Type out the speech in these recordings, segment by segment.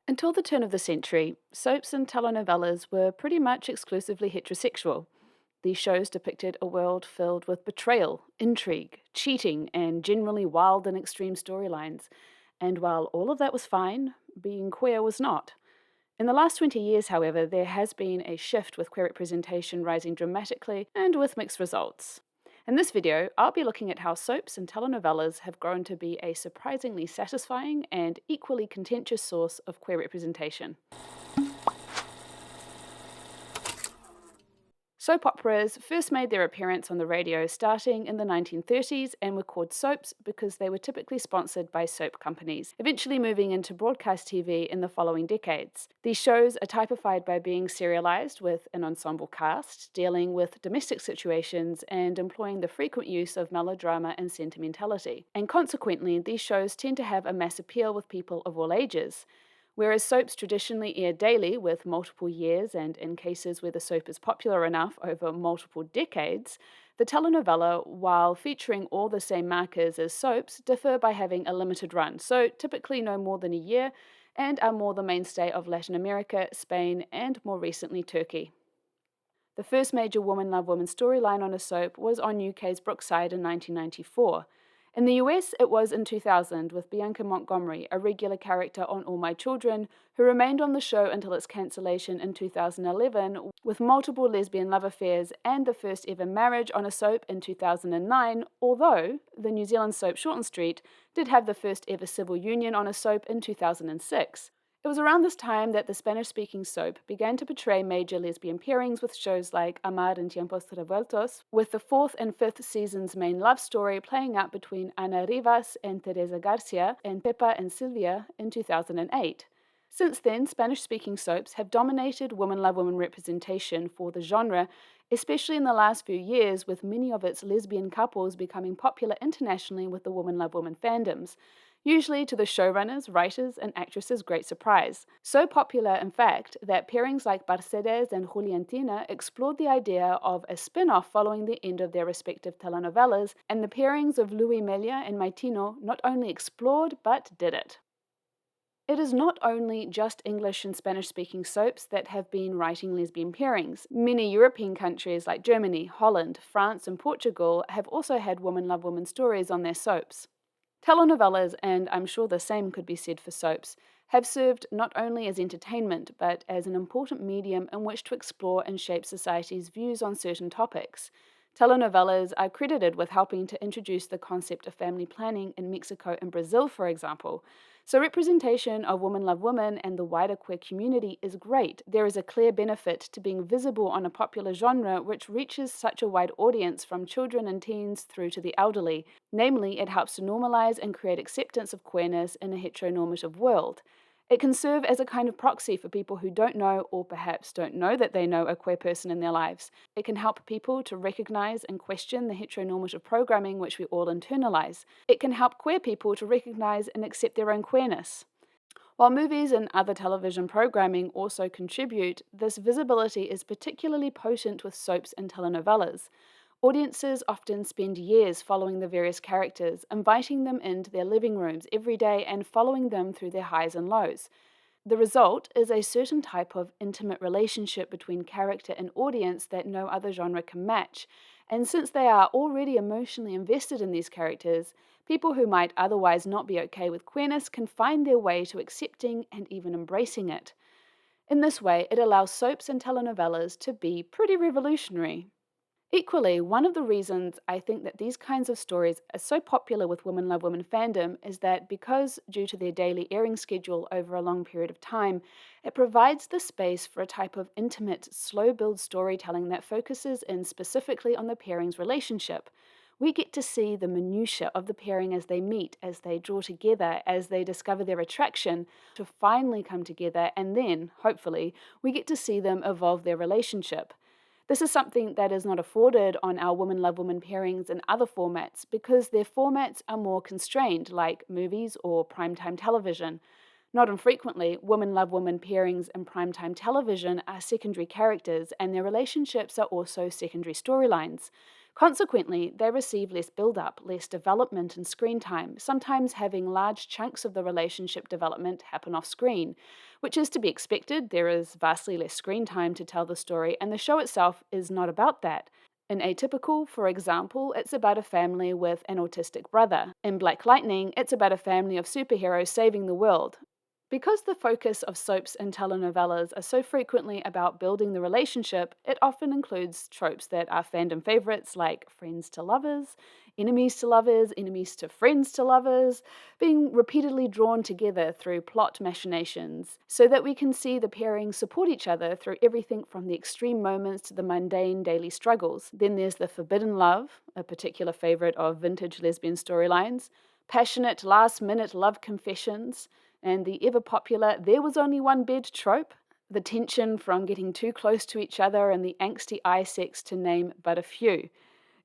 Until the turn of the century, soaps and telenovelas were pretty much exclusively heterosexual. These shows depicted a world filled with betrayal, intrigue, cheating, and generally wild and extreme storylines. And while all of that was fine, being queer was not. In the last 20 years, however, there has been a shift with queer representation rising dramatically and with mixed results. In this video, I'll be looking at how soaps and telenovelas have grown to be a surprisingly satisfying and equally contentious source of queer representation. Soap operas first made their appearance on the radio starting in the 1930s and were called soaps because they were typically sponsored by soap companies, eventually moving into broadcast TV in the following decades. These shows are typified by being serialized with an ensemble cast, dealing with domestic situations, and employing the frequent use of melodrama and sentimentality. And consequently, these shows tend to have a mass appeal with people of all ages. Whereas soaps traditionally air daily with multiple years and, in cases where the soap is popular enough, over multiple decades, the telenovela, while featuring all the same markers as soaps, differ by having a limited run, so typically no more than a year, and are more the mainstay of Latin America, Spain, and more recently Turkey. The first major woman love woman storyline on a soap was on UK's Brookside in 1994. In the US, it was in 2000 with Bianca Montgomery, a regular character on All My Children, who remained on the show until its cancellation in 2011, with multiple lesbian love affairs and the first ever marriage on a soap in 2009, although the New Zealand soap Shortland Street did have the first ever civil union on a soap in 2006. It was around this time that the Spanish-speaking soap began to portray major lesbian pairings with shows like Amar en Tiempos Revueltos, with the fourth and fifth season's main love story playing out between Ana Rivas and Teresa Garcia and Pepa and Silvia in 2008. Since then, Spanish-speaking soaps have dominated woman love woman representation for the genre, especially in the last few years, with many of its lesbian couples becoming popular internationally with the woman love woman fandoms, usually to the showrunners, writers, and actresses' great surprise. So popular, in fact, that pairings like Mercedes and Juliantina explored the idea of a spin-off following the end of their respective telenovelas, and the pairings of Louis Melia and Maitino not only explored, but did it. It is not only just English and Spanish-speaking soaps that have been writing lesbian pairings. Many European countries like Germany, Holland, France, and Portugal have also had woman love woman stories on their soaps. Telenovelas, and I'm sure the same could be said for soaps, have served not only as entertainment but as an important medium in which to explore and shape society's views on certain topics. Telenovelas are credited with helping to introduce the concept of family planning in Mexico and Brazil, for example. So representation of women love women and the wider queer community is great. There is a clear benefit to being visible on a popular genre which reaches such a wide audience from children and teens through to the elderly. Namely, it helps to normalize and create acceptance of queerness in a heteronormative world. It can serve as a kind of proxy for people who don't know or perhaps don't know that they know a queer person in their lives. It can help people to recognize and question the heteronormative programming which we all internalize. It can help queer people to recognize and accept their own queerness. While movies and other television programming also contribute, this visibility is particularly potent with soaps and telenovelas. Audiences often spend years following the various characters, inviting them into their living rooms every day and following them through their highs and lows. The result is a certain type of intimate relationship between character and audience that no other genre can match. And since they are already emotionally invested in these characters, people who might otherwise not be okay with queerness can find their way to accepting and even embracing it. In this way, it allows soaps and telenovelas to be pretty revolutionary. Equally, one of the reasons I think that these kinds of stories are so popular with women love women fandom is that because, due to their daily airing schedule over a long period of time, it provides the space for a type of intimate, slow build storytelling that focuses in specifically on the pairing's relationship. We get to see the minutiae of the pairing as they meet, as they draw together, as they discover their attraction, to finally come together, and then, hopefully, we get to see them evolve their relationship. This is something that is not afforded on our women love women pairings and other formats because their formats are more constrained, like movies or primetime television. Not infrequently, women love women pairings in primetime television are secondary characters and their relationships are also secondary storylines. Consequently, they receive less build-up, less development and screen time, sometimes having large chunks of the relationship development happen off screen, which is to be expected. There is vastly less screen time to tell the story, and the show itself is not about that. In Atypical, for example, it's about a family with an autistic brother. In Black Lightning, it's about a family of superheroes saving the world. Because the focus of soaps and telenovelas are so frequently about building the relationship, it often includes tropes that are fandom favorites like friends to lovers, enemies to friends to lovers, being repeatedly drawn together through plot machinations, so that we can see the pairings support each other through everything from the extreme moments to the mundane daily struggles. Then there's the forbidden love, a particular favorite of vintage lesbian storylines, passionate last-minute love confessions, and the ever-popular "there was only one bed" trope, the tension from getting too close to each other and the angsty eye sex to name but a few.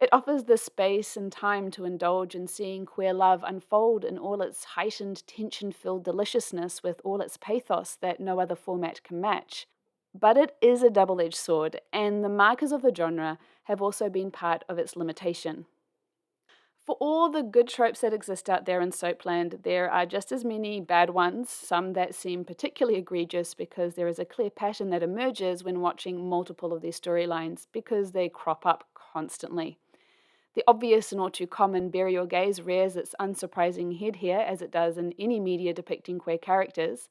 It offers the space and time to indulge in seeing queer love unfold in all its heightened, tension-filled deliciousness with all its pathos that no other format can match. But it is a double-edged sword, and the markers of the genre have also been part of its limitation. For all the good tropes that exist out there in Soapland, there are just as many bad ones, some that seem particularly egregious because there is a clear pattern that emerges when watching multiple of these storylines because they crop up constantly. The obvious and all too common bury your gaze rears its unsurprising head here, as it does in any media depicting queer characters.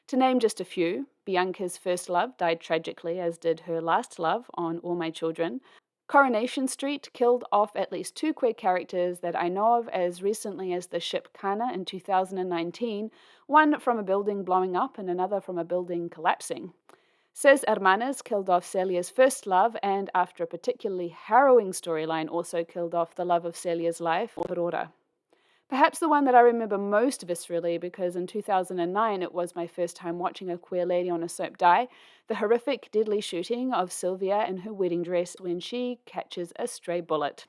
To name just a few, Bianca's first love died tragically, as did her last love on All My Children. Coronation Street killed off at least two queer characters that I know of as recently as the ship Kana in 2019, one from a building blowing up and another from a building collapsing. Ses Hermanas killed off Celia's first love, and after a particularly harrowing storyline also killed off the love of Celia's life, Aurora. Perhaps the one that I remember most viscerally, because in 2009 it was my first time watching a queer lady on a soap die, the horrific, deadly shooting of Sylvia in her wedding dress when she catches a stray bullet.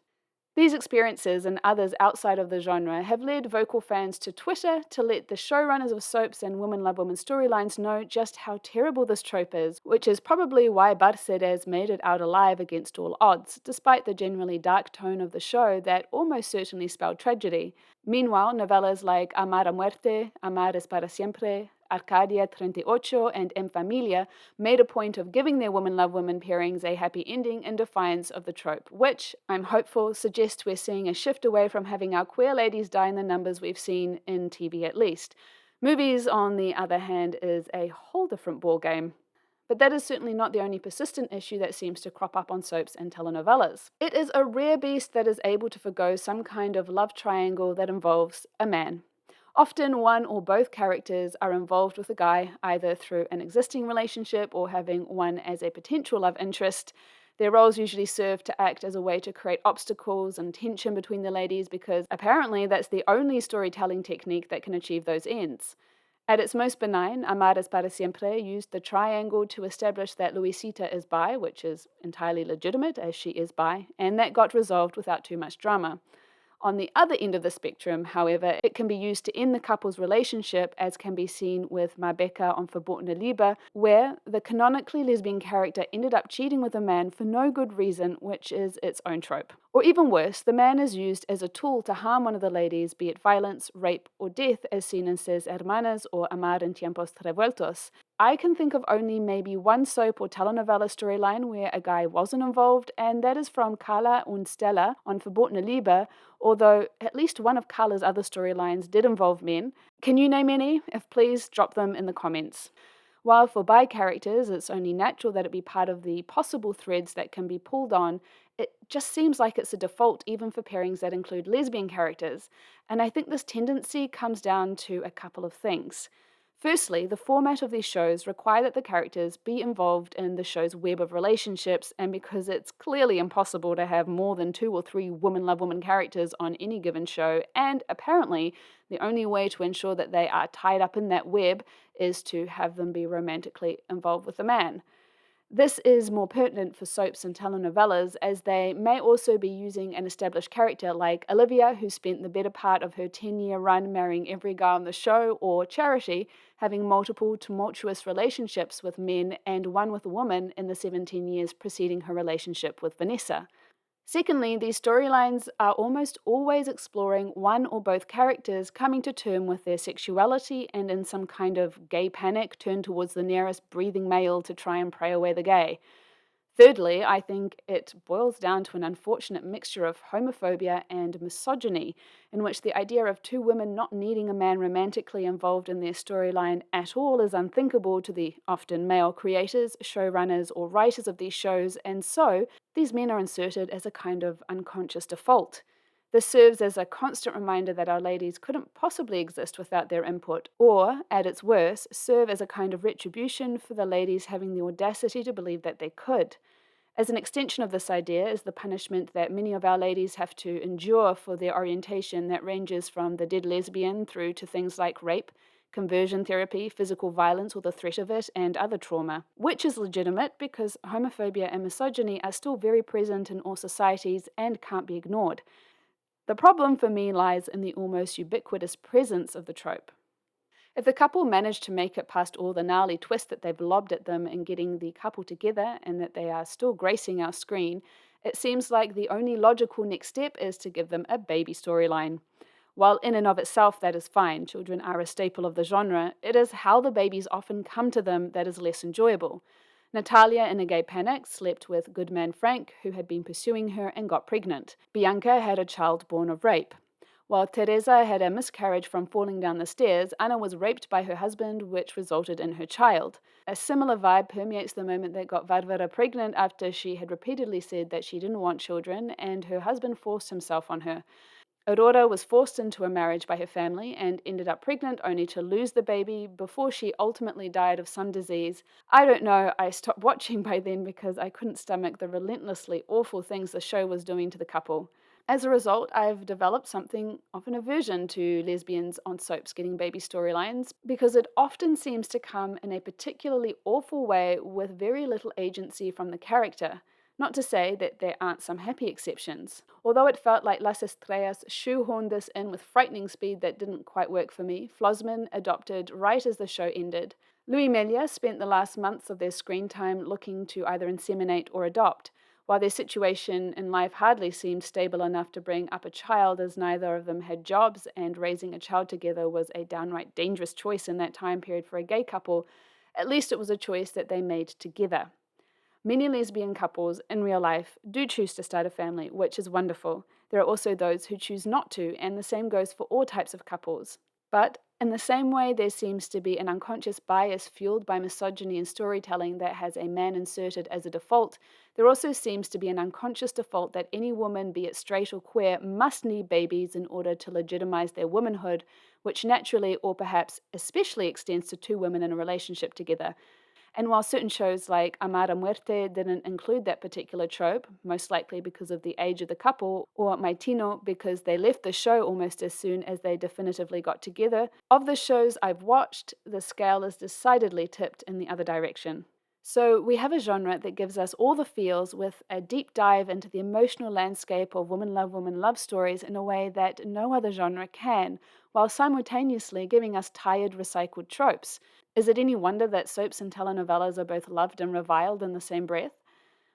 These experiences and others outside of the genre have led vocal fans to Twitter to let the showrunners of soaps and Women Love Women storylines know just how terrible this trope is, which is probably why Barceres made it out alive against all odds, despite the generally dark tone of the show that almost certainly spelled tragedy. Meanwhile, novellas like Amar a Muerte, Amar es para siempre, Arcadia 38, and En Familia made a point of giving their Women Love Women pairings a happy ending in defiance of the trope, which, I'm hopeful, suggests we're seeing a shift away from having our queer ladies die in the numbers we've seen in TV at least. Movies, on the other hand, is a whole different ballgame. But that is certainly not the only persistent issue that seems to crop up on soaps and telenovelas. It is a rare beast that is able to forgo some kind of love triangle that involves a man. Often one or both characters are involved with a guy, either through an existing relationship or having one as a potential love interest. Their roles usually serve to act as a way to create obstacles and tension between the ladies because apparently that's the only storytelling technique that can achieve those ends. At its most benign, Amar es para siempre used the triangle to establish that Luisita is bi, which is entirely legitimate as she is bi, and that got resolved without too much drama. On the other end of the spectrum, however, it can be used to end the couple's relationship, as can be seen with Maca on Verbotene Liebe, where the canonically lesbian character ended up cheating with a man for no good reason, which is its own trope. Or even worse, the man is used as a tool to harm one of the ladies, be it violence, rape, or death, as seen in Ses Hermanas or Amar en Tiempos Revueltos. I can think of only maybe one soap or telenovela storyline where a guy wasn't involved, and that is from Carla und Stella on Verbotene Liebe, although at least one of Carla's other storylines did involve men. Can you name any? If please, drop them in the comments. While for bi characters, it's only natural that it be part of the possible threads that can be pulled on, it just seems like it's a default even for pairings that include lesbian characters, and I think this tendency comes down to a couple of things. Firstly, the format of these shows require that the characters be involved in the show's web of relationships, and because it's clearly impossible to have more than 2 or 3 women love women characters on any given show, and apparently the only way to ensure that they are tied up in that web is to have them be romantically involved with a man. This is more pertinent for soaps and telenovelas, as they may also be using an established character like Olivia, who spent the better part of her 10-year run marrying every guy on the show, or Charity, having multiple tumultuous relationships with men and one with a woman in the 17 years preceding her relationship with Vanessa. Secondly, these storylines are almost always exploring one or both characters coming to term with their sexuality and in some kind of gay panic turn towards the nearest breathing male to try and pray away the gay. Thirdly, I think it boils down to an unfortunate mixture of homophobia and misogyny, in which the idea of two women not needing a man romantically involved in their storyline at all is unthinkable to the often male creators, showrunners, or writers of these shows, and so these men are inserted as a kind of unconscious default. This serves as a constant reminder that our ladies couldn't possibly exist without their input, or, at its worst, serve as a kind of retribution for the ladies having the audacity to believe that they could. As an extension of this idea is the punishment that many of our ladies have to endure for their orientation that ranges from the dead lesbian through to things like rape, conversion therapy, physical violence or the threat of it, and other trauma, which is legitimate because homophobia and misogyny are still very present in all societies and can't be ignored. The problem for me lies in the almost ubiquitous presence of the trope. If the couple manage to make it past all the gnarly twists that they've lobbed at them in getting the couple together and that they are still gracing our screen, it seems like the only logical next step is to give them a baby storyline. While in and of itself that is fine, children are a staple of the genre, it is how the babies often come to them that is less enjoyable. Natalia, in a gay panic, slept with Goodman Frank, who had been pursuing her and got pregnant. Bianca had a child born of rape. While Teresa had a miscarriage from falling down the stairs, Anna was raped by her husband, which resulted in her child. A similar vibe permeates the moment that got Varvara pregnant after she had repeatedly said that she didn't want children, and her husband forced himself on her. Aurora was forced into a marriage by her family and ended up pregnant only to lose the baby before she ultimately died of some disease. I don't know, I stopped watching by then because I couldn't stomach the relentlessly awful things the show was doing to the couple. As a result, I've developed something of an aversion to lesbians on soaps getting baby storylines because it often seems to come in a particularly awful way with very little agency from the character. Not to say that there aren't some happy exceptions. Although it felt like Las Estrellas shoehorned this in with frightening speed that didn't quite work for me, Flossman adopted right as the show ended. Louis Melia spent the last months of their screen time looking to either inseminate or adopt. While their situation in life hardly seemed stable enough to bring up a child, as neither of them had jobs and raising a child together was a downright dangerous choice in that time period for a gay couple, at least it was a choice that they made together. Many lesbian couples in real life do choose to start a family, which is wonderful. There are also those who choose not to, and the same goes for all types of couples. But in the same way, there seems to be an unconscious bias fueled by misogyny in storytelling that has a man inserted as a default. There also seems to be an unconscious default that any woman, be it straight or queer, must need babies in order to legitimize their womanhood, which naturally or perhaps especially extends to two women in a relationship together. And while certain shows like Amar a Muerte didn't include that particular trope, most likely because of the age of the couple, or Maitino because they left the show almost as soon as they definitively got together, of the shows I've watched, the scale is decidedly tipped in the other direction. So we have a genre that gives us all the feels with a deep dive into the emotional landscape of woman love stories in a way that no other genre can, while simultaneously giving us tired, recycled tropes. Is it any wonder that soaps and telenovelas are both loved and reviled in the same breath?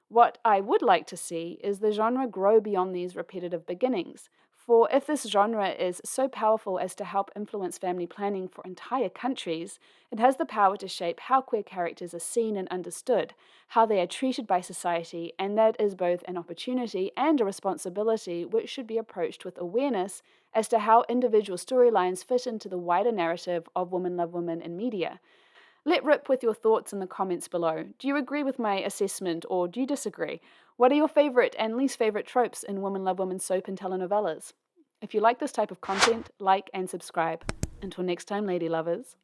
What I would like to see is the genre grow beyond these repetitive beginnings. For if this genre is so powerful as to help influence family planning for entire countries, it has the power to shape how queer characters are seen and understood, how they are treated by society, and that is both an opportunity and a responsibility which should be approached with awareness as to how individual storylines fit into the wider narrative of women love women in media. Let rip with your thoughts in the comments below. Do you agree with my assessment or do you disagree? What are your favourite and least favourite tropes in women love women soap and telenovelas? If you like this type of content, like and subscribe. Until next time, lady lovers.